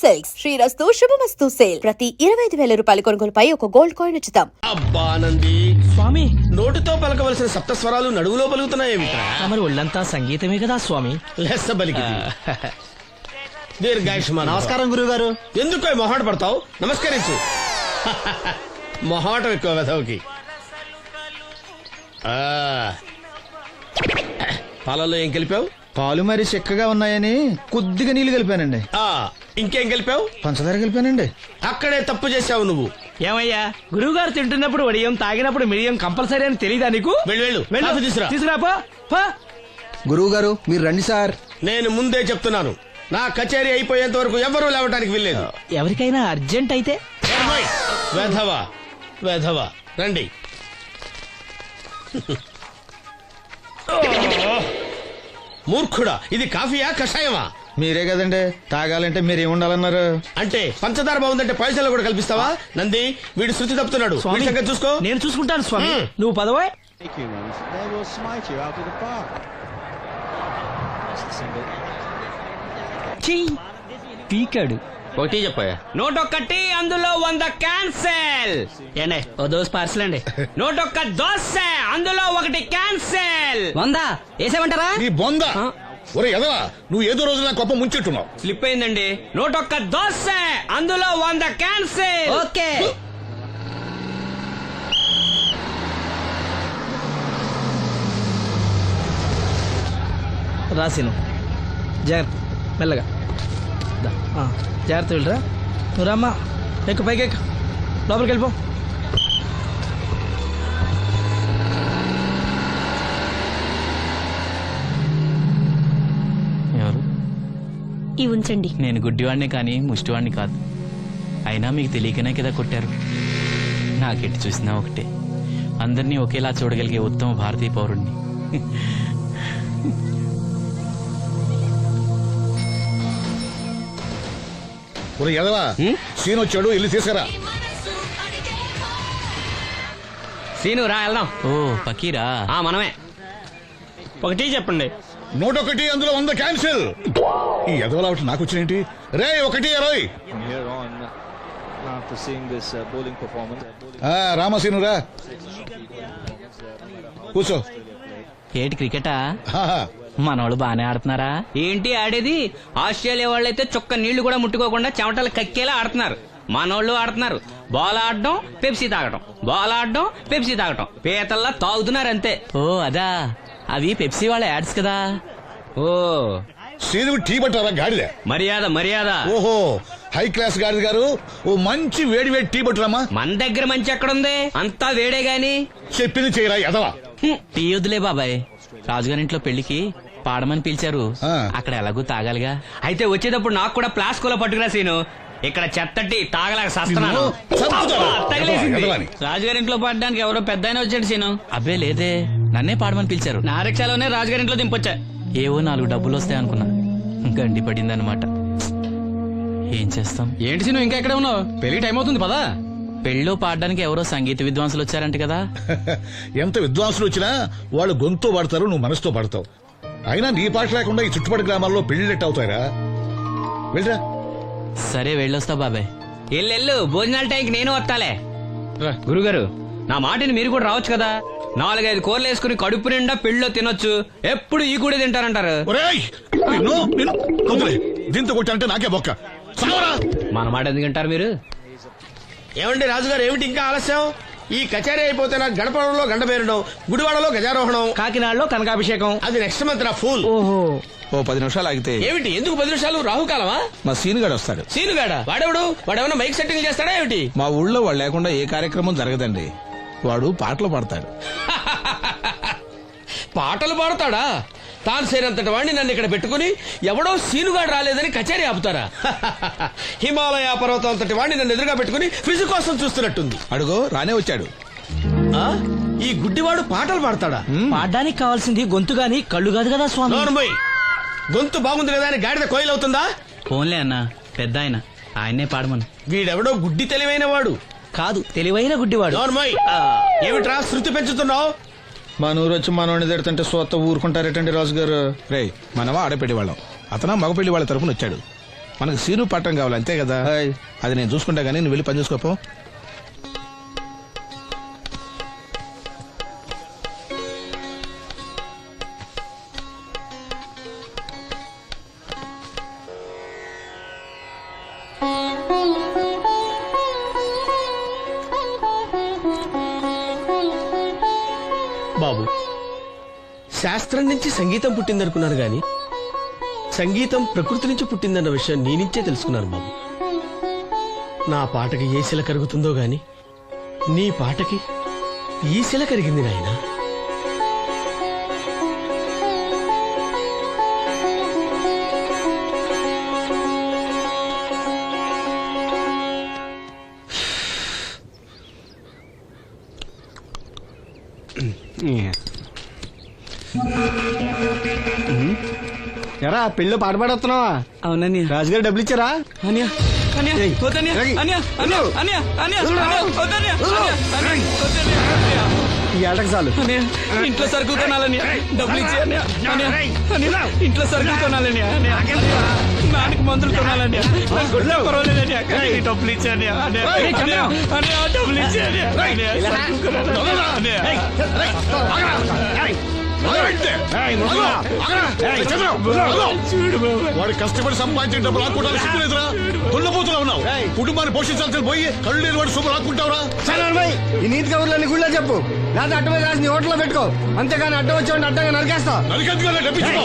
Silks శ్రీరస్తు శుభమస్తు sale ప్రతి 25,000 రూపాయల కొనుగోలుపై ఒక గోల్డ్ కాయిన్ ఉచితం. అబ్బా నంది స్వామి, నోటితో పలకవలసిన సప్త స్వరాలు నడువులో పలుకుతున్నాయేమిట్రా? మరి ఒళ్ళంతా సంగీతమే కదా స్వామి. లెస్స బలికి దీర్ఘాయుష్మాన్. నమస్కారం గురుగారు. ఎందుకో మొహాట పడతావు? నమస్కరించు. మొహాటం ఎక్కువ వెధవుకి. పాలలో ఏం కలిపావు? పాలు మరి చిక్కగా ఉన్నాయని కొద్దిగా నీళ్లు కలిపానండి. ఇంకేం కలిపావు? పంచదార కలిపానండి. అక్కడే తప్పు చేసావు నువ్వు. ఏమయ్యా, గురువుగారు తింటున్నప్పుడు వడియం, తాగినప్పుడు మిడియం కంపల్సరీ అని తెలియదా నీకు? వెళ్ళు తీసురా. తీసుకురా. గురువు గారు మీరు రండి సార్. నేను ముందే చెప్తున్నాను, నా కచేరీ అయిపోయేంత వరకు ఎవరూ లేవటానికి వెళ్ళలేదు. ఎవరికైనా అర్జెంట్ అయితే వెధవా రండి. మూర్ఖుడా, ఇది కాఫీయా కషాయమా? మీరే కదండి తాగాలంటే మీరేం ఉండాలన్నారు? అంటే పంచదార బాగుందంటే పైసలు కూడా కల్పిస్తావా? నంది, వీడు శృతి తప్పుతున్నాడు. వీడి సంగతి చూసుకో. నేను చూసుకుంటాను స్వామి. నువ్వు పదవే. పీకాడు. ఒకటి చెప్పాయా? 101 అందులో 100 క్యాన్సెల్. ఏండే ఓ దోస్ పార్సల్ అండి. 101 దోశ అందులో 1 క్యాన్సెల్. 100 వేసేమంటారా? నీ బొంద. ఒరే ఎదవా, నువ్వు ఏదో రోజు నా కొప్ప ముంచెట్టున్నావు. స్లిప్ అయిందండి. 101 దోశ అందులో 100 క్యాన్సెల్. ఓకే. రాసిను జాగ్రత్త, మెల్లగా జాగ్రత్త వెళ్ళరా. నువ్వు రామ్మా, ఎక్కు పైకి ఎక్కు, లోపలికి వెళ్ళిపో. ఎవరు? ఈ ఉంచండి. నేను గుడ్డివాడిని కానీ ముష్టివాడిని కాదు. అయినా మీకు తెలియకనే కదా కొట్టారు. నాకెట్టి చూసినా ఒకటే, అందరినీ ఒకేలా చూడగలిగే ఉత్తమ భారతీయ పౌరుణ్ణి. ఒరే ఎదవా, సీన్ వచ్చాడు, వెళ్ళి తీసుకురా. సీను రా, వెళ్దాం. ఓ పకీరా, మనమే. ఒకటి చెప్పండి. 101 అందులో 100 క్యాన్సిల్. ఈ ఎదవలా ఒకటి నాకు వచ్చినేంటి? రే 1-20. రామసీను రా, కూర్చో. ఏటి క్రికెటా? ఆహా. మనోళ్ళు బానే ఆడుతున్నారా? ఏంటి ఆడేది? ఆస్ట్రేలియా వాళ్ళైతే చొక్క నీళ్లు కూడా ముట్టుకోకుండా చెమటలు కక్కేలా ఆడుతున్నారు. మనోళ్ళు ఆడుతున్నారు బాల్ ఆడడం, పెప్సీ తాగటం, బాల్ ఆడడం, పెప్సీ తాగటం, పీతల్లా తాగుతున్నారు అంతే. ఓ అదా, అవి పెప్సీ వాళ్ళ యాడ్స్ కదా. ఓ సీను టీ పట్టారా గాడిద? మర్యాద. ఓహో, హై క్లాస్ గాడిద గారు, ఓ మంచి వేడి వేడి టీ పట్టురామా. మన దగ్గర మంచి ఎక్కడుంది? అంతా వేడే గాని. చెప్పింది చేయరా ఎదవా. టీ వద్దులే బాబాయ్, రాజుగారింట్లో పెళ్లికి పాడమని పిలిచారు. అక్కడ ఎలాగూ తాగాలిగా. అయితే వచ్చేటప్పుడు నాకు కూడా ప్లాస్కోలో పట్టుకురా సీను. ఇక్కడ చెత్తటి తాగలేక సస్తున్నాను. రాజుగారింట్లో పాడడానికి ఎవరో పెద్ద వచ్చాడు సీను. అబ్బే లేదే, నన్నే పాడమని పిలిచారు. నా రిక్షాలోనే రాజుగారింట్లో దింపొచ్చా. ఏవో 4 డబ్బులు వస్తాయనుకున్నా, గండి పడిందనమాట. ఏం చేస్తాం? ఏంటి సీను ఇంకా ఎక్కడ ఉన్నావు? పెళ్లి టైం అవుతుంది పదా. పెళ్ళిలో పాడడానికి ఎవరో సంగీత విద్వాంసులు వచ్చారంట కదా. ఎంత విద్వాంసులు వచ్చినా వాళ్ళు గొంతు పాడతారు, నువ్వు మనసుతో పాడతావు. అయినా నీ పాట లేకుండా ఈ చుట్టుపక్కల గ్రామాల్లో పెళ్లిళ్ళెట్ అవుతారా? వెళ్ళరా. సరే వెళ్ళొస్తా బాబాయ్. ఎల్లెళ్ళు, భోజనాల టైంకి నేను వస్తాలే. గురుగారు, నా మాటిని మీరు కూడా రావచ్చు కదా. 4-5 కూరలు వేసుకుని కడుపు నిండా పెళ్ళిలో తినొచ్చు. ఎప్పుడు ఈ కూడా తింటారంటారు. దీంతో కొట్టాలంటే నాకే బొక్క. మన మాట ఎందుకు తింటారు మీరు? ఏమండి రాజుగారు, ఏమిటి ఇంకా ఆలస్యం? ఈ కచేరీ అయిపోతే నాకు గణపవరంలో గండ పేరడం, గుడివాడలో గజారోహణం, కాకినాడలో కనకాభిషేకం. అది నెక్స్ట్ మంత్ నా ఫూల్. ఓహో, ఓ 10 నిమిషాలు ఆగితే. ఏమిటి, ఎందుకు 10 నిమిషాలు? రాహుకాలమా? మా సీనుగాడు వస్తాడు. సీనుగాడా? వాడేమన్నా మైక్ సెట్టింగ్ చేస్తాడా ఏమిటి? మా ఊళ్ళో వాడు లేకుండా ఏ కార్యక్రమం జరగదండి. వాడు పాటలు పాడతాడు. పాటలు పాడతాడా? తాను సేనంతటి వాడిని నన్ను ఇక్కడ పెట్టుకుని ఎవడో సీనుగాడు రాలేదని కచేరీ ఆపుతారా? హిమాలయ పర్వతం అంతటి వాడిని నన్ను ఎదురుగా పెట్టుకుని ఫిజు కోసం చూస్తున్నట్టుంది. అడుగో రానే వచ్చాడు. ఈ గుడ్డివాడు పాటలు పాడతాడా? పాడడానికి కావాల్సింది గొంతు గాని కళ్ళు కాదు కదా స్వామి. నోర్మోయ్, గొంతు బాగుంది కదా అని గాడిద కోయిలవుతుందా? ఫోన్లే అన్న, పెద్ద ఆయన్నే పాడమను. వీడెవడో గుడ్డి తెలివైన వాడు కాదు, తెలివైన గుడ్డివాడు. నోర్మోయ్, ఏమిట్రా శృతి పెంచుతున్నావు? మన ఊరు వచ్చి మనోడిని తిడుతుంటే సొత్త ఊరుకుంటారేటండి రాజుగారు. రే, మనమా ఆడపెళ్లి వాళ్ళం, అతను మగ పెళ్లి వాళ్ళ తరపున వచ్చాడు. మనకు సీను పట్టం కావాలి అంతే కదా. అది నేను చూసుకుంటా గానీ నువ్వు వెళ్ళి పని చూసుకోపో. బాబు, శాస్త్రం నుంచి సంగీతం పుట్టిందనుకున్నాను గాని సంగీతం ప్రకృతి నుంచి పుట్టిందన్న విషయం నీ నుంచే తెలుసుకున్నాను బాబు. నా పాటకి ఏ శిల కరుగుతుందో గాని నీ పాటకి ఈ శిల కరిగింది నాయనా. ఎరా పెళ్ళి పాట పాడుతున్నావా? అవునని రాజుగారు డబ్బులు ఇచ్చారా? ఈ ఏటకు చాలు. ఇంట్లో సరుకులు కొనాలని డబ్బులు ఇచ్చి ఇంట్లో సరుకులు కొనాలని నాన్నకి మందులు కొనాలని పర్వాలేదని డబ్బులు ఇచ్చాను డబ్బులు ఇచ్చాను. వాడు కష్టపడి సంపాదించిన డబ్బు రాకుండా సిగ్గులేదురా? దున్నపోతున్నా ఉన్నావు. కుటుంబాన్ని పోషించాల్సిన పోయి కళ్ళు లేని వాడు శుభ్ర రాకుంటావురా? ఈ నీతి కబుర్లన్నీ గుళ్ళో చెప్పు, లేదా అడ్డమే రాసి నీ హోటల్లో పెట్టుకో. అంతేగాని అడ్డం వచ్చేవాడిని అడ్డంగా నరికేస్తా. నరికెందుకు డబ్బించుకో.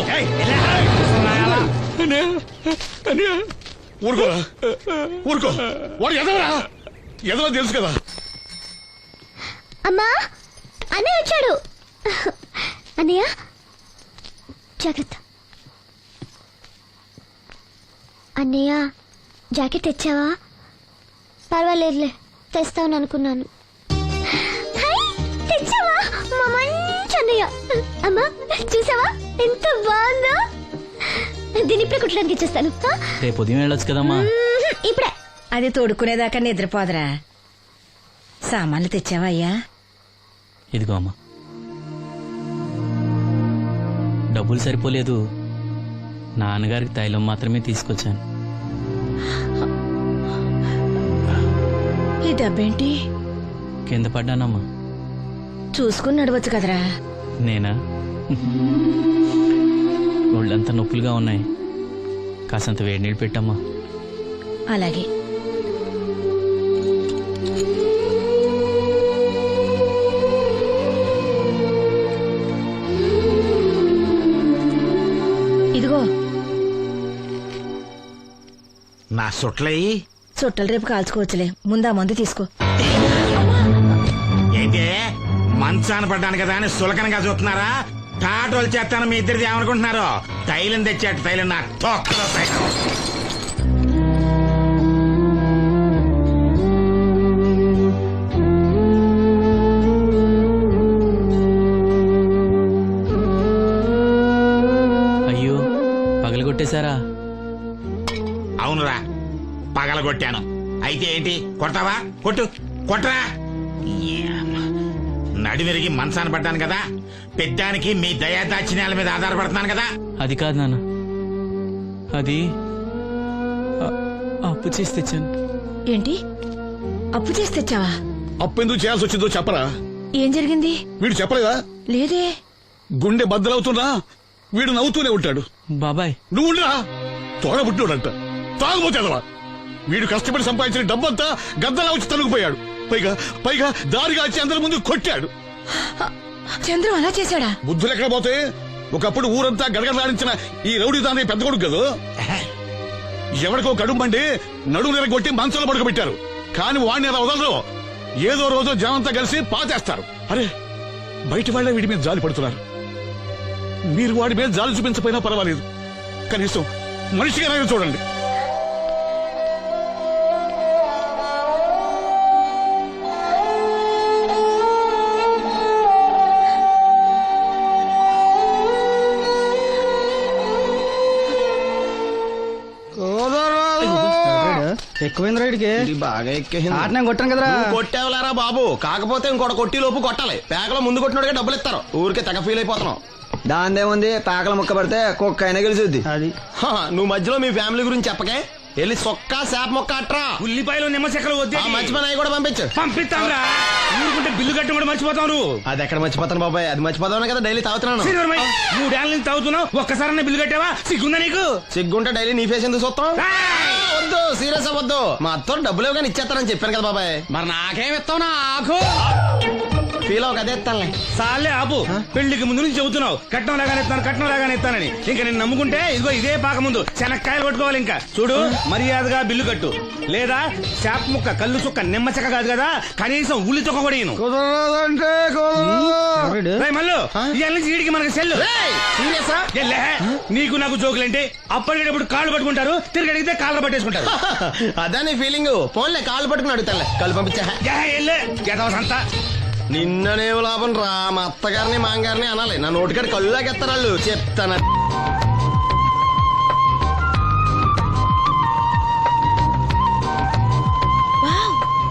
ఊరుకోరా, ఊరుకో. వాడు ఎదవరా? ఎదవ తెలుసు కదా. అమ్మా, అన్నయ్య వచ్చాడు. అన్నయ్య జాగ్రత్త. అన్నయ్య జాకెట్ తెచ్చావా? పర్వాలేదులే, తెస్తావని అనుకున్నాను. తెచ్చావా? మా మంచి అన్నయ్య. అమ్మా చూసావా ఎంత బాగుందో? దీన్ని ఇప్పుడే కుట్టడానికి ఇచ్చేస్తాను. రేపు ఉదయం వెళ్ళొచ్చు కదమ్మా. ఇప్పుడే. అది తోడుకునేదాకా నిద్రపోదరా. సామాన్లు తెచ్చావా అయ్యా? ఇదిగో అమ్మా. డబ్బులు సరిపోలేదు, నాన్నగారికి తైలం మాత్రమే తీసుకొచ్చాను. ఈ డబ్బేంటి? కింద పడ్డానమ్మా. చూసుకుని నడవచ్చు కదరా. నేనా? ఒళ్ళంతా నొప్పులుగా ఉన్నాయి, కాసంత వేడి నీళ్ళు పెట్టమ్మా. అలాగే. ఇదిగో నా సుట్లయి చుట్టలు రేపు కాల్చుకోవచ్చులే, ముందా మందు తీసుకో. ఏంటే మంచాన పడ్డాను కదా అని సులకనగా చూస్తున్నారా? టాటోలు చేస్తాను మీ ఇద్దరిది ఏమనుకుంటున్నారు? తైలం తెచ్చాడు, తైలం నా తొక్కలో తైలం. అయ్యో, పగలగొట్టేశారా? అవునురా, పగలగొట్టాను. అయితే ఏంటి, కొడతావా? కొట్టు, కొట్టరా. నడివిరిగి మంచాన పడ్డాను కదా, పెద్దానికి మీ దయాదాక్షిణ్యాల మీద ఆధారపడుతున్నాను కదా. అది కాదు నాన్న, అది అప్పు చేసి తెచ్చాను. ఏంటి, అప్పు చేసి తెచ్చావా? అప్పెందుకు చేయాల్సి వచ్చిందో చెప్పరా? ఏం జరిగింది? వీడు చెప్పలేదా? లేదే. గుండె బద్దలవుతున్నా వీడు నవ్వుతూనే ఉంటాడు. బాబాయ్, నువ్వు ఉండరా? తోడబుట్టినోడంట, తాగుపోతేదవా. వీడు కష్టపడి సంపాదించిన డబ్బంతా గద్దలా వచ్చి తనుకుపోయాడు. పైగా పైగా దారిగా వచ్చి అందరి ముందు కొట్టాడు. చంద్రం అలా చేశాడా? బుద్ధులు ఎక్కడ పోతే, ఒకప్పుడు ఊరంతా గడగడలాడించిన ఈ రౌడీ తానే పెద్ద కొడుకు కదా. ఎవరికో కడుంబండి నడుము నెరగొట్టి మంచంలో పడుకోబెట్టారు. కానీ వాడిని అలా వదలరు. ఏదో రోజు జనంతా కలిసి పాతేస్తారు. అరే, బయట వాళ్ళే వీడి మీద జాలి పడుతున్నారు. మీరు వాడి మీద జాలి చూపించకపోయినా పర్వాలేదు, కనీసం మనిషిగా చూడండి. ఎక్కువైంది రైడ్కి. బాగా ఎక్కేసింది. ఆట నేను కొట్టాను కదరా. కొట్టేవలేరా బాబు, కాకపోతే ఇంకోటి కొట్టి లోపు కొట్టాలి. పేకలో ముందు కొట్టినోడిగా డబ్బులు ఇస్తారు. ఊరికే తెగ ఫీల్ అయిపోతున్నావు. దాందేముంది, పేకల ముక్క పడితే కుక్క అయినా గెలిచుద్ది. అది నువ్వు మధ్యలో మీ ఫ్యామిలీ గురించి చెప్పకే. వెళ్ళి సొక్క చేప మొక్క అట్రా. ఉల్లిపాయలు నిమ్మ చెక్కలు వద్దే మర్చిపోయిన కూడా పంపించు. పంపిస్తాంరా. ఊరుకుంటే బిల్లు కట్టడం కూడా మర్చిపోతావు నువ్వు. అది ఎక్కడ మర్చిపోతాను బాబాయ్, అది మర్చిపోతాను కదా డైలీ తాగుతున్నాను. 3 ఏళ్ళ నుంచి తాగుతున్నావు, ఒక్కసారి బిల్లు కట్టావా? సిగ్గుందా నీకు? సిగ్గుంటే డైలీ నీ ఫేస్ ఎందుకు చూస్తాం? వద్దు, సీరియస్ అవ్వద్దు. మా అత్త డబ్బులు ఇవ్వగానే ఇచ్చేస్తానని చెప్పాను కదా బాబాయ్. మరి నాకేం ఇస్తావు నాకు? ఫీల్ అవ్వక అదే ఇస్తానులే. సాలే ఆపు. పెళ్లికి ముందు నుంచి చెబుతున్నావు కట్నం లాగానే ఇస్తానని. ఇంకా నేను నమ్ముకుంటే ఇదిగో ఇదే పాక ముందు శనక్కాయలు కొట్టుకోవాలి. ఇంకా చూడు, మర్యాదగా బిల్లు కట్టు, లేదా చేప ముక్క, కళ్ళు చుక్క, నిమ్మ చెక్క కాదు కదా, కనీసం ఉల్లి తొక్క కూడా ఇయ్యను. రేయ్ మల్లు, ఇవాళ నుంచి వీడికి మనకి సెల్లు. ఎల్లే, నీకు నాకు జోకులంటే అప్పటికేటప్పుడు కాళ్ళు పట్టుకుంటారు, తిరిగి అడిగితే కాళ్ళు పట్టేసుకుంటారు. అదే నీ ఫీలింగ్. ఫోన్లే కాళ్ళు పట్టుకుని అడుగుతానులే. కాళ్ళు పంపించా. సంతా నిన్ననే లాభం రా. మా అత్తగారిని మాంగారిని అనాలి. నా నోటికాడ కళ్ళులాగెత్తారు వాళ్ళు. చెప్తాను.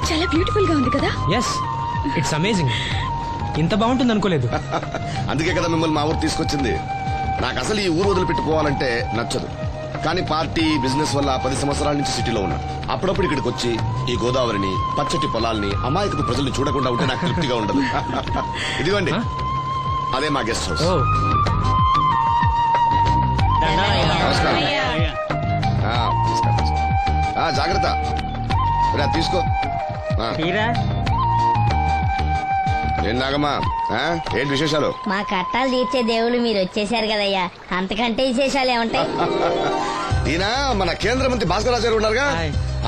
చాలా బ్యూటిఫుల్ గా ఉంది కదా. Yes, it's amazing. ఇంత బాగుంటుంది అనుకోలేదు. అందుకే కదా మిమ్మల్ని మా ఊరు తీసుకొచ్చింది. నాకు అసలు ఈ ఊరు వదిలిపెట్టుకోవాలంటే నచ్చదు. కానీ పార్టీ, బిజినెస్ వల్ల 10 సంవత్సరాల నుంచి సిటీలో ఉన్నా. అప్పుడప్పుడు ఇక్కడికి వచ్చి ఈ గోదావరిని, పచ్చటి పొలాల్ని, అమాయకపు ప్రజల్ని చూడకుండా ఉంటే నాకు తృప్తిగా ఉండదు. ఇదిగోండి, అదే మా గెస్ట్ హౌస్. నమస్కారం. జాగ్రత్త, రా తీసుకో. ఏం నాగమ్మా, ఏంటి విశేషాలు? మా కట్టాలు తీర్చే దేవుళ్ళు మీరు వచ్చేసారు కదయ్యా, అంతకంటే విశేషాలు ఏముంటాయి? ఈయన మన కేంద్ర మంత్రి భాస్కర్ గారు ఉన్నారుగా,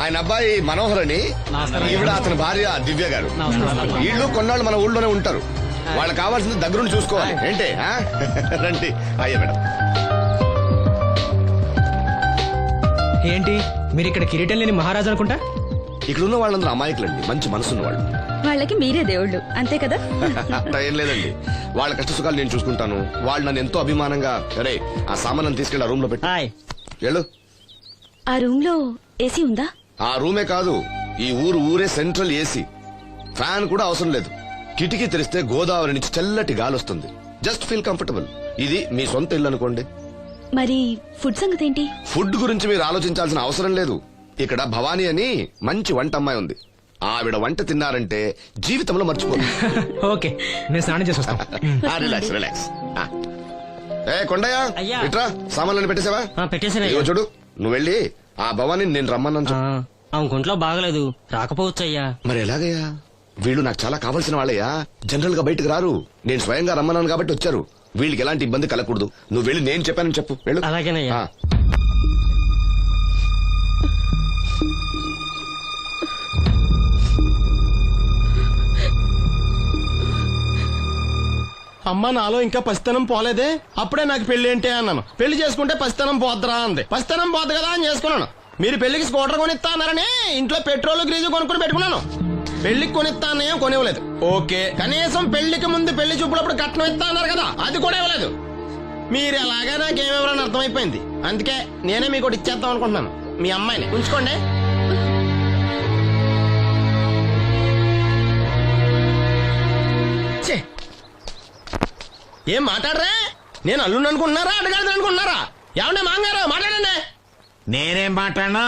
ఆయన అబ్బాయి మనోహర్ అని, ఈవిడ అతని భార్య దివ్య గారు. వీళ్ళు కొన్నాళ్ళు మన ఊళ్ళోనే ఉంటారు. వాళ్ళకి కావాల్సింది దగ్గరుండి చూసుకోవాలి. ఏంటి రండి. అయ్యా మేడం. ఏంటి మీరు ఇక్కడ కిరీటం లేని మహారాజు అనుకుంటా? ఇక్కడ ఉన్న వాళ్ళందరూ అమాయకులండి, మంచి మనసున్న వాళ్ళు. వాళ్ళకి మీరే దేవుళ్ళు, అంతే కదా. అట్లా ఏం లేదండి. వాళ్ళ కష్ట సుఖాలు నేను చూసుకుంటాను. వాళ్ళు నన్ను ఎంతో అభిమానంగా, అరే ఆ సామాన్ తీసుకెళ్ళి ఆ రూమ్ లో పెట్టి వెళ్ళు. ఆ రూమ్ లో ఏసీ ఉందా? ఆ రూమే కాదు, ఈ ఊరే సెంట్రల్ ఏసీ. ఫ్యాన్ కూడా అవసరం లేదు. కిటికీ తెరిస్తే గోదావరి నుంచి చల్లటి గాలి వస్తుంది. Just feel comfortable. ఇది మీ సొంత ఇల్లు అనుకోండి. మరి ఫుడ్ సంగతి ఏంటి? ఫుడ్ గురించి మీరు ఆలోచించాల్సిన అవసరం లేదు. ఇక్కడ భవానీ అని మంచి వంట అమ్మాయి ఉంది. ఆవిడ వంట తిన్నారంటే జీవితంలో మర్చిపోదు. ఓకే, నేను స్నానం చేసి వస్తాను. Relax relax. ఏ కొండయ్య, ఇట్రా, సామాన్లను పెట్టేసావా? పెట్టేసాను. చూడు, నువ్వు వెళ్ళి ఆ భవానీ నేను రమ్మన్నాను. ఆమె ఒంట్లో బాగలేదు, రాకపోవచ్చు అయ్యా. మరి ఎలాగయ్యా? వీళ్ళు నాకు చాలా కావాల్సిన వాళ్ళయ్యా. జనరల్ గా బయటకు రారు. నేను స్వయంగా రమ్మన్నాను కాబట్టి వచ్చారు. వీళ్ళకి ఎలాంటి ఇబ్బంది కలగకూడదు. నువ్వు వెళ్ళి నేను చెప్పానని చెప్పు. వెళ్ళు. అలాగేనయ్యా. అమ్మ నాలో ఇంకా పసితనం పోలేదే. అప్పుడే నాకు పెళ్లి ఏంటి అన్నాను. పెళ్లి చేసుకుంటే పసితనం పోద్దురా అంది. పసితనం పోద్దు కదా అని చేసుకున్నాను. మీరు పెళ్లికి స్కూటర్ కొనిస్తా అన్నారని ఇంట్లో పెట్రోల్ గ్రీజు కొనుక్కుని పెట్టుకున్నాను. పెళ్లికి కొనిస్తా అన్నయ్య కొనివ్వలేదు. ఓకే, కనీసం పెళ్లికి ముందు పెళ్లి చూపులప్పుడు కట్నం ఇస్తా అన్నారు కదా, అది కూడా ఇవ్వలేదు. మీరు ఎలాగా నాకేమెవరని అర్థమైపోయింది. అందుకే నేనే మీకు ఇచ్చేద్దాం అనుకుంటున్నాను. మీ అమ్మాయిని ఉంచుకోండి. ఏం మాట్లాడరా? నేను అల్లుండి అనుకుంటున్నారా, అడగాలి అనుకుంటున్నారా? ఏమన్నా మాంగారు మాట్లాడండి. నేనేం మాట్లాడను,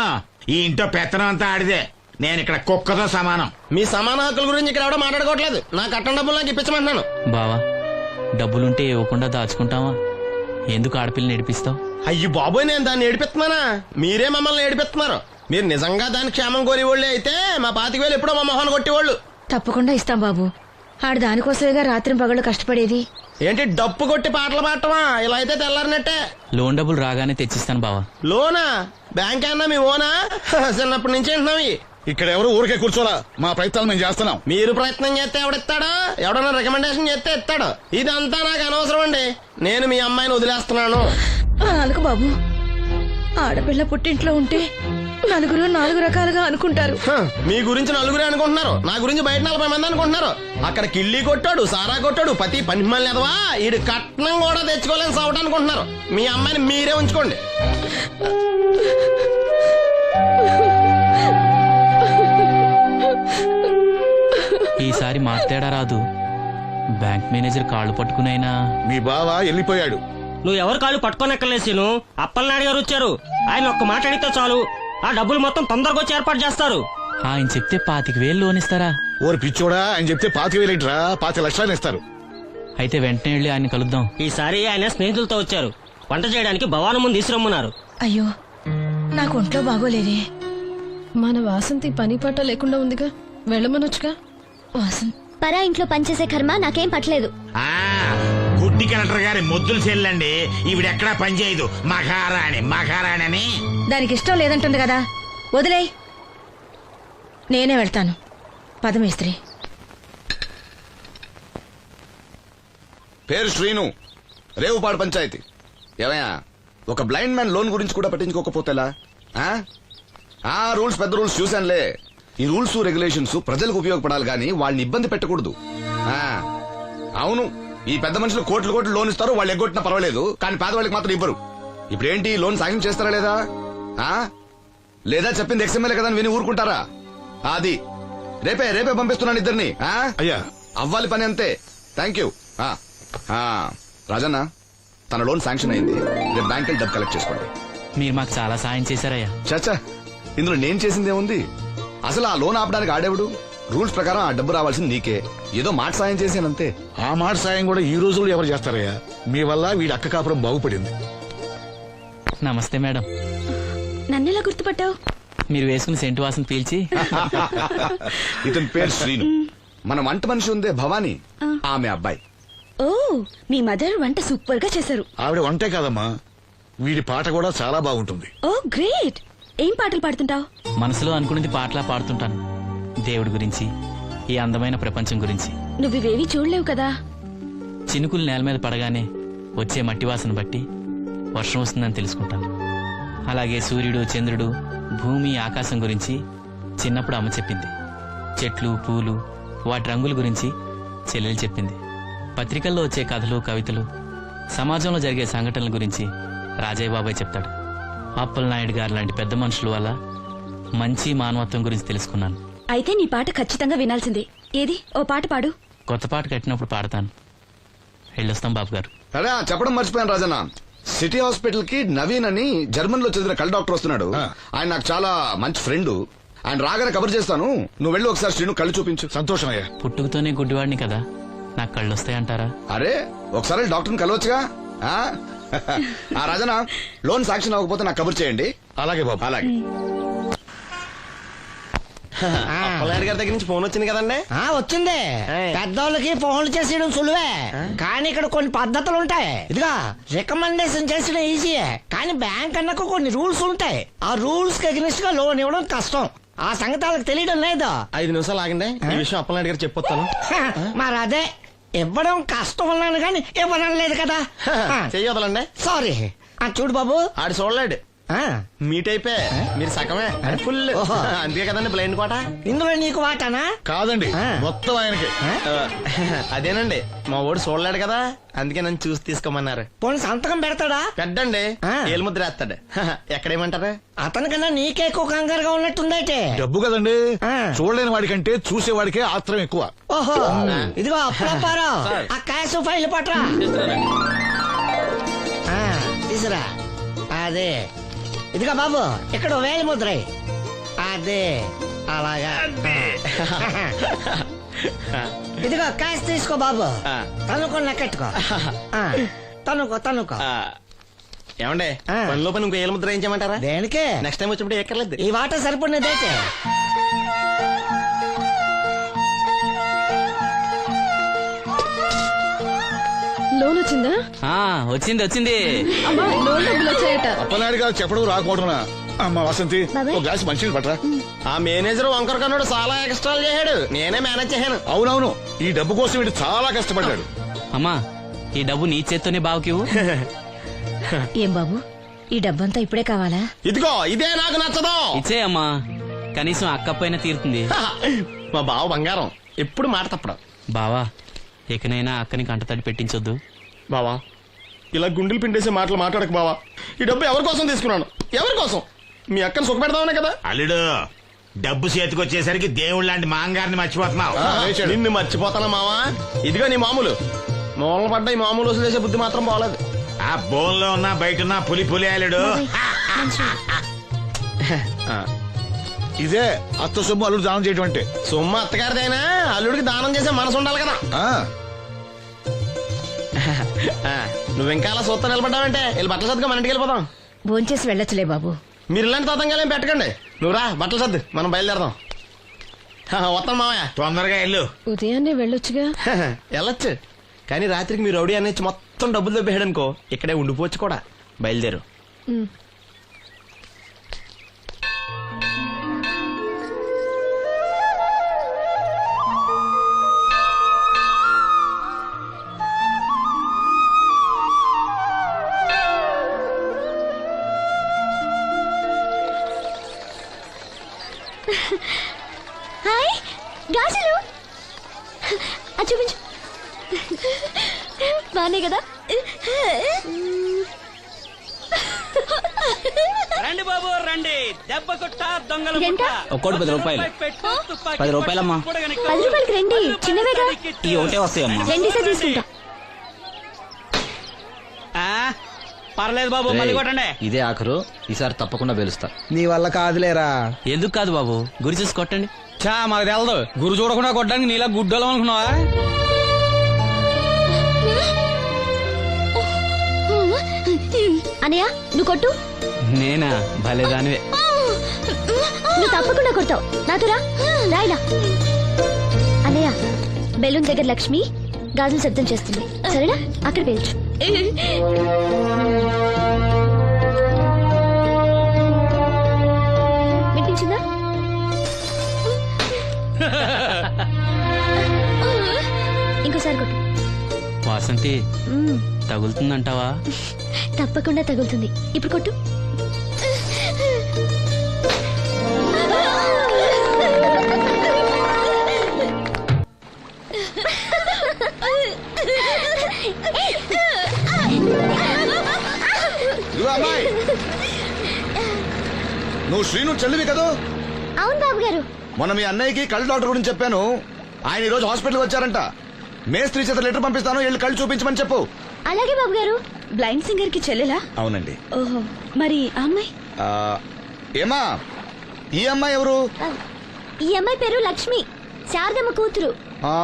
ఈ ఇంట్లో పెత్తనం అంతా ఆడిదే. నేను ఇక్కడ కుక్కతో సమానం. మీ సమాన హక్కుల గురించి ఇక్కడ ఎవడో మాట్లాడుకోవట్లేదు. నా కట్టం డబ్బులు నాకు ఇప్పించమంటున్నాను. బావా, డబ్బులుంటే ఇవ్వకుండా దాచుకుంటావా? ఎందుకు ఆడపిల్లని ఏడిపిస్తావు? అయ్యి బాబోయ్, నేను దాన్ని ఏడిపిస్తున్నానా? మీరే మమ్మల్ని ఏడిపిస్తున్నారు. మీరు నిజంగా దాని క్షేమం కోరేవాళ్ళే అయితే మా 25,000 ఎప్పుడో మా మొహాన్ని కొట్టేవాళ్ళు. తప్పకుండా ఇస్తాం బాబు. ఆడు దానికోసమేగా రాత్రి పగళ్ళు కష్టపడేది. ఏంటి డప్పు కొట్టి పాటలు పాడటమా? ఇలా అయితే తెల్లారినట్టే. లోన్ డబ్బులు రాగానే తెచ్చిస్తాను బావా. లోనా? బ్యాంక్ అన్నా మీ ఓనా? చిన్నప్పటి నుంచి వింటున్నాం. ఇక్కడ ఎవరు ఊరికే కూర్చోలా. మా ప్రయత్నాలు మేము చేస్తున్నాం. మీరు ప్రయత్నం చేస్తే ఎవడిస్తాడా? ఎవడన్నా రికమెండేషన్ చేస్తే ఇస్తాడు. ఇదంతా నాకు అనవసరం అండి. నేను మీ అమ్మాయిని వదిలేస్తున్నాను. అలాగే బాబు, ఆడపిల్ల పుట్టింట్లో ఉంటే నలుగురు 4 రకాలుగా అనుకుంటారు. మీ గురించి నలుగురే అనుకుంటున్నారు, నా గురించి బయట 40 మంది అనుకుంటున్నారు. అక్కడ కిళ్ళి కొట్టాడు, సారా కొట్టాడు, పతి పని మళ్ళీ ఎదవా, ఈడు కట్నం కూడా తెచ్చుకోలేని సవట అనుకుంటున్నారు. మీ అమ్మాయిని మీరే ఉంచుకోండి. ఈసారి మాట్లాడా రాదు. బ్యాంక్ మేనేజర్ కాళ్ళు పట్టుకునైనా. మీ బావ వెళ్ళిపోయాడు. నువ్వు ఎవరు కాళ్ళు పట్టుకోనక్కర్లేసి, అప్పలనాయుడు గారు వచ్చారు. ఆయన ఒక్క మాట అడిగితే చాలు, ఆ డబ్బులు మొత్తం తొందరగా వచ్చి ఏర్పాటు చేస్తారు. ఆయన చెప్తే 25,000 లోన్ ఇస్తారా? ఓరి పిచ్చోడా, ఆయన చెప్తే 25,000 5 లక్షలు ఇస్తారు. అయితే వెంటనే వెళ్ళి ఆయన కలుద్దాం. ఈసారి ఆయన స్నేహితులతో వచ్చారు. వంట చేయడానికి భవానం ముందు తీసురమ్మన్నారు. అయ్యో నాకు ఒంట్లో బాగోలేదే. మన వాసంతి పని పాట లేకుండా ఉందిగా, వెళ్ళమనొచ్చుగా. వాసన్ పరా ఇంట్లో పనిచేసే కర్మ నాకేం పట్టలేదు. గుడ్డి కలెక్టర్ గారి మొద్దులు చెల్లండి. ఈవిడెక్కడా పనిచేయదు. మహారాణి అని. దానికి ఇష్టం లేదంటుంది కదా, వదిలేయ్. నేనే వెళ్తాను. పదమేస్త్రి. పేరు శ్రీను, రేవుపాడు పంచాయతీ. ఏమయ్యా, ఒక బ్లైండ్ మ్యాన్ లోన్ గురించి కూడా పట్టించుకోకపోతేలా? రూల్స్ పెద్ద రూల్స్ చూశానులే. ఈ రూల్స్ రెగ్యులేషన్స్ ప్రజలకు ఉపయోగపడాలి గానీ వాళ్ళని ఇబ్బంది పెట్టకూడదు. అవును, ఈ పెద్ద మనుషులు కోట్లు లోన్ ఇస్తారు, వాళ్ళు ఎగ్గొట్టినా పర్వాలేదు, కానీ పేదవాళ్ళకి మాత్రం ఇవ్వరు. ఇప్పుడేంటి, లోన్ సాయం చేస్తారా లేదా? లేదా చెప్పింది ఎక్స్ఎంఎల్ఏ కదా అని విని ఊరుకుంటారా? అది రేపే పంపిస్తున్నాను ఇద్దరిని. అయ్యా, అవ్వాలి పని అంతే. Thank you. రాజన్న, తన లోన్ శాంక్షన్ అయింది. రేపు బ్యాంక్ వెళ్ళి డబ్బు కలెక్ట్ చేసుకోండి. మీరు మాకు చాలా సాయం చేశారయ్యా. చాచా, ఇందులో నేను చేసిందేముంది? అసలు ఆ లోన్ ఆపడానికి ఆడేవుడు? రూల్స్ ప్రకారం ఆ డబ్బు రావాల్సింది నీకే. ఏదో మాట సాయం చేశానంతే. ఆ మాట సాయం కూడా ఈ రోజుల్లో ఎవరు చేస్తారయ్యా? మీ వల్ల వీడి అక్క కాపురం బాగుపడింది. నమస్తే మేడం. నన్నెలా గుర్తుపట్టావు? మీరు వేసుకుని సెంటు వాసన పీల్చి. ఇతని పేరు శ్రీను. మన వంట మనిషి ఉందే భవానీ, ఆమె అబ్బాయి. ఓ, మీ మదర్ వంట సూపర్ గా చేశారు. ఆవిడ వంటే కాదమ్మా, వీడి పాట కూడా చాలా బాగుంటుంది. ఓ గ్రేట్. ఏం పాటలు పాడుతుంటావు? మనసులో అనుకున్నది పాటలా పాడుతుంటాను. దేవుడి గురించి, ఈ అందమైన ప్రపంచం గురించి. నువ్వివేవి చూడలేవు కదా. చినుకులు నేల మీద పడగానే వచ్చే మట్టి వాసన బట్టి వర్షం వస్తుందని తెలుసుకుంటాను. అలాగే సూర్యుడు, చంద్రుడు, భూమి, ఆకాశం గురించి చిన్నప్పుడు అమ్మ చెప్పింది. చెట్లు, పూలు, వాటి రంగుల గురించి చెల్లెలు చెప్పింది. పత్రికల్లో వచ్చే కథలు, కవితలు, సమాజంలో జరిగే సంఘటనల గురించి రాజయ్య బాబాయ్ చెప్తాడు. అప్పలనాయుడు గారు లాంటి పెద్ద మనుషుల వల్ల మంచి మానవత్వం గురించి తెలుసుకున్నాను. అయితే నీ పాట ఖచ్చితంగా వినాల్సిందే. ఏది, ఓ పాట పాడు. కొత్త పాట కట్టినప్పుడు పాడతాను. వెళ్ళొస్తాం బాబు గారు. అరే, చెప్పడం మర్చిపోయాను రాజన్న. సిటీ హాస్పిటల్ కి నవీన్ అని జర్మన్ లో చదివిన కళ్ళ డాక్టర్ వస్తున్నాడు. ఆయన నాకు చాలా మంచి ఫ్రెండ్. ఆయన రాగానే కబర్ చేస్తాను. నువ్వు వెళ్ళి ఒకసారి శ్రీను కళ్ళు చూపించు. సంతోషం అయ్యా. పుట్టుకతోనే గుడ్డివాడిని కదా, నాకు కళ్ళు వస్తాయంటారా? అరే, ఒకసారి డాక్టర్ని కలవచ్చుగా. రాజన్న, లోన్ శాంక్షన్ అవ్వకపోతే నాకు కబుర్ చేయండి. అలాగే బాబు. అలాగే. అప్పలనాయుడు గారి దగ్గర నుంచి ఫోన్ వచ్చింది కదండి. వచ్చింది. పెద్దోళ్ళకి ఫోన్లు చేసేయడం సులువే, కానీ ఇక్కడ కొన్ని పద్ధతులు ఉంటాయి. ఇదిగా రికమెండేషన్ చేసడం ఈజీయే, కానీ బ్యాంక్ అన్నకు కొన్ని రూల్స్ ఉంటాయి. ఆ రూల్స్ కి అగ్నిస్ట్ గా లోన్ ఇవ్వడం కష్టం. ఆ సంగతి వాళ్ళకి తెలియడం లేదు. 5 నిమిషాలు ఆగండి, ఈ విషయం అప్పలనాయుడు గారు చెప్పొస్తాను. మరి అదే, ఇవ్వడం కష్టం ఉన్నాను కానీ ఇవ్వడం లేదు కదా. చెయ్యొదలండి. సారీ. చూడు బాబు, ఆడు చూడలేడు. మీట్ అయిపోయి మీరు సగమే, ఫుల్. అందుకే కదండి బ్లైండ్ కోట. ఇందులో నీకు వాటానా? కాదండి, మొత్తం ఆయనకి. అదేనండి, మా ఓడు చూడలేడు కదా, అందుకే నన్ను చూసి తీసుకోమన్నారు. పోనీ సంతకం పెడతాడా? పెద్దండి, ఏలుముద్ర వేస్తాడు. ఎక్కడేమంటారు? అతనికన్నా నీకే ఎక్కువ కంగారుగా ఉన్నట్టుందైతే. డబ్బు కదండి, చూడలేని వాడికంటే చూసేవాడికే ఆత్రం ఎక్కువ. ఓహో, ఇదిగో అప్పుడప్పారో, ఆ క్యాష్ ఫైల్ పట్రా. తీసురా. అదే, ఇదిగో బాబు, ఇక్కడ వేలి ముద్ర. అదే, అలాగా. ఇదిగో క్యాష్ తీసుకో బాబు. తనుకో, లెక్కెట్టుకో. తనుకో. ఏమండే, పనిలో పని ఇంకో ఏలుముద్ర ఏం చేయమంటారా? దేనికే? నెక్స్ట్ టైం వచ్చినప్పుడు ఎక్కర్లేదు. ఈ వాట సరిపడినదైతే. లోన్ వచ్చిందా? వచ్చింది. అమ్మా, లోన్ డబ్బులు వచ్చాయట. అప్పలనాయుడు గారు చెప్పడం రాకపోవడం. అమ్మ వసంతి, ఒక గ్లాస్ మంచినీళ్ళు పట్టరా. ఆ మేనేజర్ వంకర కన్నాడు, చాలా ఎక్స్ట్రాలు చేశాడు. నేనే మేనేజ్ చేశాను. అవునవును, ఈ డబ్బు కోసం వీడు చాలా కష్టపడ్డాడు. అమ్మా, ఈ డబ్బు నీ చేత్తోనే బావుకివు. ఏం బాబు, ఈ డబ్బంతా ఇప్పుడే కావాలా? ఇదిగో, ఇదే నాకు నచ్చదు. ఇచ్చే అమ్మా, కనీసం అక్కపైన తీరుతుంది. మా బావ బంగారం, ఎప్పుడు మాట తప్పడం. బావా, ఇకనైనా అక్కని కంటతడి పెట్టించొద్దు. బావా, ఇలా గుండెలు పిండేసే మాటలు మాట్లాడక బావా. ఈ డబ్బు ఎవరి కోసం తీసుకున్నాను? ఎవరి కోసం? మీ అక్కను సుఖపెడదామనే కదా. అల్లుడు, డబ్బు చేతికొచ్చేసరికి దేవుడు లాంటి మాంగారిని మర్చిపోతున్నావు. నిన్ను మర్చిపోతానా మావా? ఇదిగో నీ మామూలు మూలన పడ్డ ఈ మామూలు వసూలు చేసే బుద్ధి మాత్రం బాగలేదు. ఆ బోన్లో ఉన్నా బయట ఉన్నా పులి అల్లుడు. ఇదే అత్త సొమ్ము అల్లుడు దానం చేయటం అంటే. సొమ్ము అత్తగారిదైనా అల్లుడికి దానం చేసే మనసు ఉండాలి కదా. ఆ, నువ్వు ఇంకా అలా సూత్తా నిలబడ్డావంటే వెళ్ళి బట్టలు సర్దుగా మన ఇంటికి వెళ్ళిపోదాం. భోంచేసి వెళ్ళొచ్చులే బాబు. మీరు ఇలాంటి తతంగాలు ఏం పెట్టకండి. నువ్వు రా బట్టలు సర్దు మనం బయలుదేరదాం. వస్తాను మావయ్య. తొందరగా వెళ్ళు. ఉదయాన్నే వెళ్ళొచ్చుగా. వెళ్ళొచ్చు కానీ రాత్రికి మీరు రౌడీ అనేసి మొత్తం డబ్బులు దొబ్బేయడనుకో ఇక్కడే ఉండిపోవచ్చు కూడా. బయలుదేరు. ఉమ్. హాయ్ గాజులు అది చూపించు. బానే కదా. రండి బాబు రండి. దెబ్బ కొట్ట దొంగల ఇదెంత? ఒక్కోటి 10 రూపాయలు. 10 రూపాయలమ్మా. 10 రూపాయలకి రండి, చిన్నవేగా. ఈ ఒకటే వస్తాయమ్మా. రెండేసారి తీసుకుంటా. పర్లేదు బాబు, మళ్ళీ కొట్టండి. ఇదే ఆఖరు, ఈసారి తప్పకుండా పిలుస్తా. నీ వల్ల కాదులేరా. ఎందుకు కాదు బాబు, గురి చూసి కొట్టండి. చా మాకు తెలదు. గురు చూడకుండా కొట్టడానికి నీలా గుడ్డలం అనుకున్నావా? అనయ్య నువ్వు కొట్టు. నేనా? భలేదానివే. నువ్వు తప్పకుండా కొడతావు. నాతో రా. రాయిలా. అన్నయ్య బెలూన్ దగ్గర లక్ష్మి గాజులు శబ్దం చేస్తుంది, సరేనా? అక్కడ పేల్చు. వినిపించిందా? ఇంకోసారి కొట్టు. వాసంతి, మ్మ్. తగులుతుందంటావా? తప్పకుండా తగులుతుంది. ఇప్పుడు కొట్టు. ఇదిగో అమ్మాయి, నువ్వు శ్రీను చెల్లివి కదా? అవును బాబు గారు. మొన్న మీ అన్నయ్యకి కళ్ళ డాక్టర్ గురించి చెప్పాను. ఆయన ఈ రోజు హాస్పిటల్కి వచ్చారంట. మేస్త్రి చేత లెటర్ పంపిస్తాను, వెళ్ళి కళ్ళు చూపించమని చెప్పు. అలాగే బాబు గారు. బ్లైండ్ సింగర్ కి చెల్లెలా? అవునండి. ఓహో, మరి ఆ అమ్మాయి? ఏమా, ఈ అమ్మాయి ఎవరు? ఈ అమ్మాయి పేరు లక్ష్మి, శారదమ్మ కూతురు. ఆ,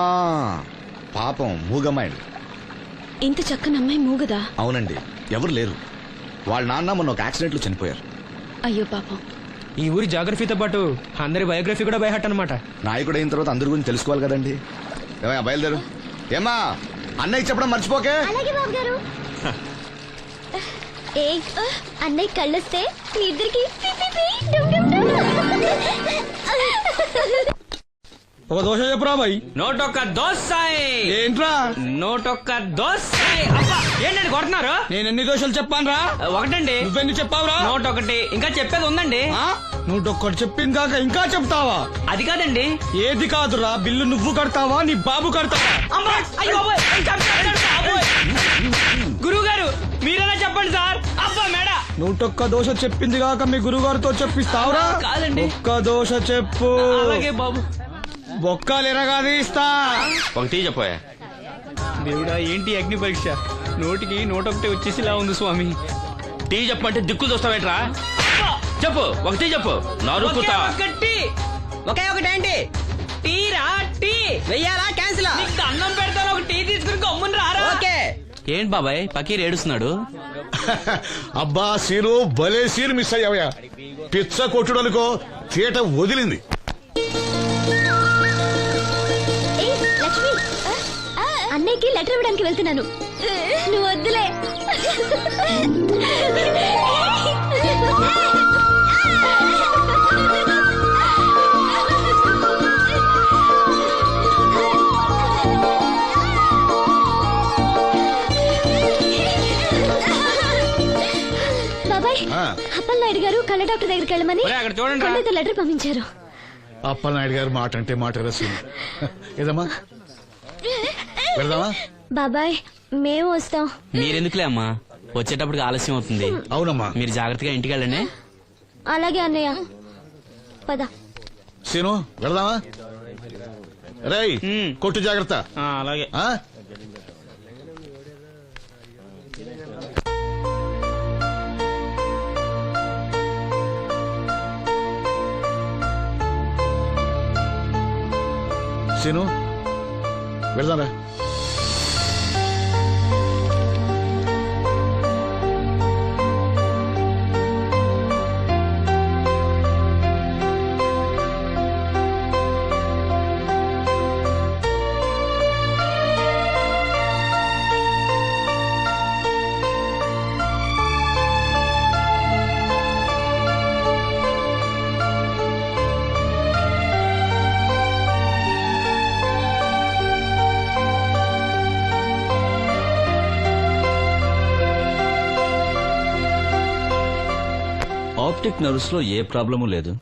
పాపం మూగమ్మాయి. ఇంత చక్కని అమ్మాయి మూగదా? అవునండి, ఎవరు లేరు. వాళ్ళ నాన్న మొన్న ఒక యాక్సిడెంట్ లో చనిపోయారు. అయ్యో పాపం. ఈ ఊరి జాగ్రఫీతో పాటు అందరి బయోగ్రఫీ కూడా బయట అనమాట. నాయకుడు అయిన తర్వాత అందరి గురించి తెలుసుకోవాలి కదండి. ఏమయ్య, బయలుదేరు. ఏమా, అన్నయ్య చెప్పడం మర్చిపోకే. అలాగే బాబు గారు. ఏ అన్నయ్య కళ్ళొస్తే మీ ఇద్దరికి ఒక దోశ చెప్పురా బాయ్. నోటొక్క దోశ. ఏంట్రా? నోటొక్క దోశ. అబ్బా, ఏంటండి కొడుతున్నారు? నేను ఎన్ని దోశలు చెప్పాను రా? ఒకటండి. నువ్వెన్ని చెప్పావురా? నోటొకటి. ఇంకా చెప్పేది ఉందండి. నువ్వు ఒక్కటి చెప్పింది కాక ఇంకా చెప్తావా? అది కాదండి. ఏది కాదురా, బిల్లు నువ్వు కడతావా నీ బాబు కడతావా? గురువు గారు మీరైనా చెప్పండి సార్. అబ్బా మేడ. నూటొక్క దోశ చెప్పింది కాక మీ గురుగారితో చెప్పిస్తావురా? కాదండి. ఒక్క దోశ చెప్పు. అలాగే బాబు. బొక్కలు ఎరగాది ఇస్తా. ఒకటి చెప్పోయా. దేవుడా, ఏంటి అగ్ని పరీక్ష? నోటికి నోటొకటి వచ్చేసి ఇలా ఉంది స్వామి. టీ చెప్పంటే దిక్కులు చూస్తావేట్రా? చెప్పు, ఒకటి చెప్పు. ఒకే ఒకటి ఏంటి? టీ రా. టీ వెయ్యాలా క్యాన్సిల్? అన్నం పెడతాను, ఒక టీ తీసుకుని గమ్మున రారా. ఓకే. ఏంటి బాబాయ్ పకీర్ ఏడుస్తున్నాడు? అబ్బా సీను, భలే సీన్ మిస్ అయ్యావయ్యా. పిచ్చ కొట్టుడు అనుకో, తీట వదిలింది. ఏ లక్ష్మి, అన్నయ్యకి లెటర్ ఇవ్వడానికి వెళ్తున్నాను. నువ్వు వద్దులే. బాబాయ్, అప్పలనాయుడు గారు కళ్ళ డాక్టర్ దగ్గరికి వెళ్ళమని అక్కడ చూడండి. కొండతో లెటర్ పంపించారు. అప్పలనాయుడు గారు మాట అంటే మాట రసీను. ఏదమ్మా, వెళ్దామా? బాబాయ్ మేము వస్తాం. మీరెందుకులే అమ్మా, వచ్చేటప్పటికి ఆలస్యం అవుతుంది. అవునమ్మా. మీరు జాగ్రత్తగా ఇంటికి వెళ్ళండి. అలాగే అన్నయ్య, పద. సీను, వెళ్దామా? రేయ్, కొట్టు జాగ్రత్త. అలాగే. ఆ? సీను వెళ్దారా. ఆప్టిక్ నర్వ్స్ లో ఏ ప్రాబ్లము లేదు.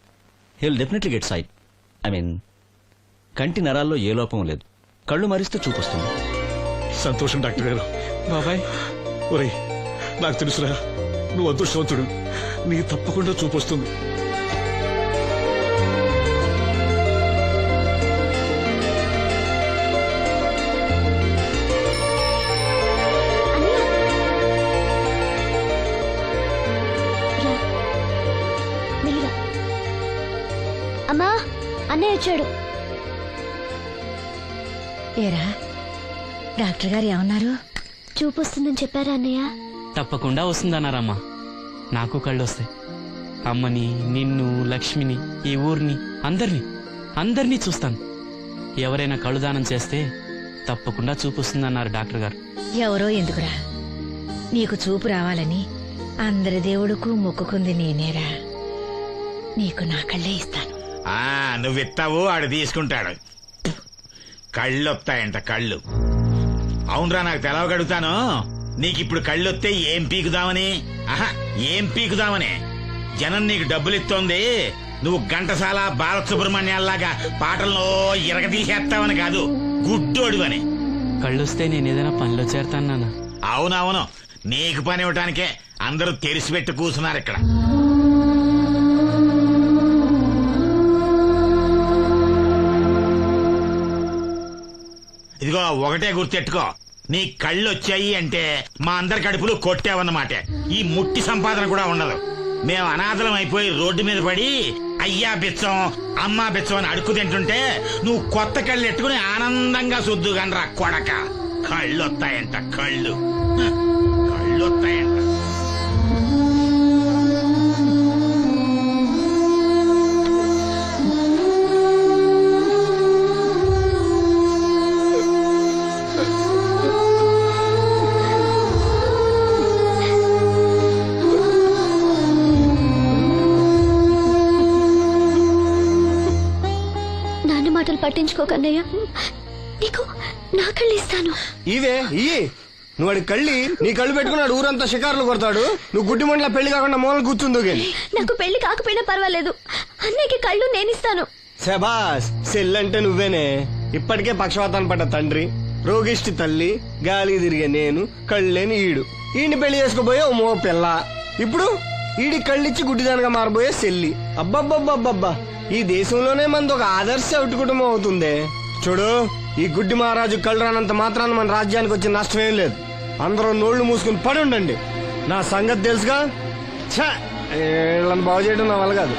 He'll definitely get sight. I mean కంటి నరాల్లో ఏ లోపం లేదు. కళ్ళు మరిస్తే చూపొస్తుంది. సంతోషం డాక్టర్ గారు. బాబాయ్, ఒరేయ్, నాకు తెలుసురా, నువ్వు అదృష్టవంతుడు. నీ తప్పకుండా చూపొస్తుంది. అమ్మా, అన్నయ్య వచ్చాడు. ఏరా డాక్టర్ గారు ఏమన్నారు? చూపు వస్తుందని చెప్పారా అన్నయ్య? తప్పకుండా వస్తుందన్నారమ్మా. నాకు కళ్ళు వస్తాయి. అమ్మని, నిన్ను, లక్ష్మిని, ఈ ఊరిని, అందరినీ చూస్తాను. ఎవరైనా కళ్ళు దానం చేస్తే తప్పకుండా చూపు వస్తుందన్నారు డాక్టర్ గారు. ఎవరో ఎందుకురా, నీకు చూపు రావాలని అందరి దేవుడుకు మొక్కుకుంది నేనేరా. నీకు నా కళ్ళే ఇస్తాను. నువ్వు ఇస్తావు, ఆడు తీసుకుంటాడు. కళ్ళు వస్తాయంట, కళ్ళు. అవునరా, నాకు తెలవగడుగుతాను. నీకిప్పుడు కళ్ళు వస్తే ఏం పీకుదామని? ఏం పీకుదామని? జనం నీకు డబ్బులు ఇస్తోంది, నువ్వు ఘంటసాల బాలసుబ్రహ్మణ్యాల్లాగా పాటల్లో ఇరగదీసేస్తావని కాదు, గుడ్డోడువని. కళ్ళొస్తే నేను ఏదైనా పనిలో చేరతాను నాన్న. అవునవును, నీకు పని ఇవ్వటానికే అందరూ తెరిసిపెట్టి కూర్చున్నారు ఇక్కడ. ఇదిగో ఒకటే గుర్తెట్టుకో, నీ కళ్ళు వచ్చాయి అంటే మా అందరి కడుపులు కొట్టావన్నమాట. ఈ ముట్టి సంపాదన కూడా ఉండదు. మేము అనాథలం అయిపోయి రోడ్డు మీద పడి అయ్యా బిచ్చం, అమ్మా బిచ్చం అని అడుక్కు తింటుంటే నువ్వు కొత్త కళ్ళు ఎట్టుకుని ఆనందంగా శుద్ధుగనరా కొడక. కళ్ళు వస్తాయంట, కళ్ళు వస్తాయంట. పట్టించుకోకన్నయ్య, నీకు నా కళ్ళు ఇస్తాను. ఇవే ఇయ్యి, నువ్వు వాడి కళ్ళి నీ కళ్ళు పెట్టుకున్నాడు ఊరంతా షికారులు కొడతాడు. నువ్వు గుడ్డి మండల పెళ్లి కాకుండా మూల కూర్చుందు. నాకు పెళ్లి కాకపోయినా పర్వాలేదు, అన్నయ్యకి కళ్ళు నేనిస్తాను. శబాస్, సెల్లంటే నువ్వేనే. ఇప్పటికే పక్షవాతాన్ని పడ్డ తండ్రి, రోగిష్టి తల్లి, గాలి తిరిగే నేను, కళ్ళేని ఈడు. ఈయన్ని పెళ్లి చేసుకోబోయే ఓ మో పిల్ల. ఇప్పుడు ఈడి కళ్ళిచ్చి గుడ్డిదానిగా మారబోయే సెల్లి. అబ్బబ్బబ్బబ్బబ్బా, ఈ దేశంలోనే మనది ఒక ఆదర్శ ఒకటి కుటుంబం అవుతుంది. చూడు, ఈ గుడ్డి మహారాజు కళ్ళు రానంత మాత్రాన్ని మన రాజ్యానికి వచ్చిన నష్టమేం లేదు. అందరూ నోళ్లు మూసుకుని పడి ఉండండి. నా సంగతి తెలుసుగా. వీళ్ళని బాగు చేయడం నా వల్ల కాదు.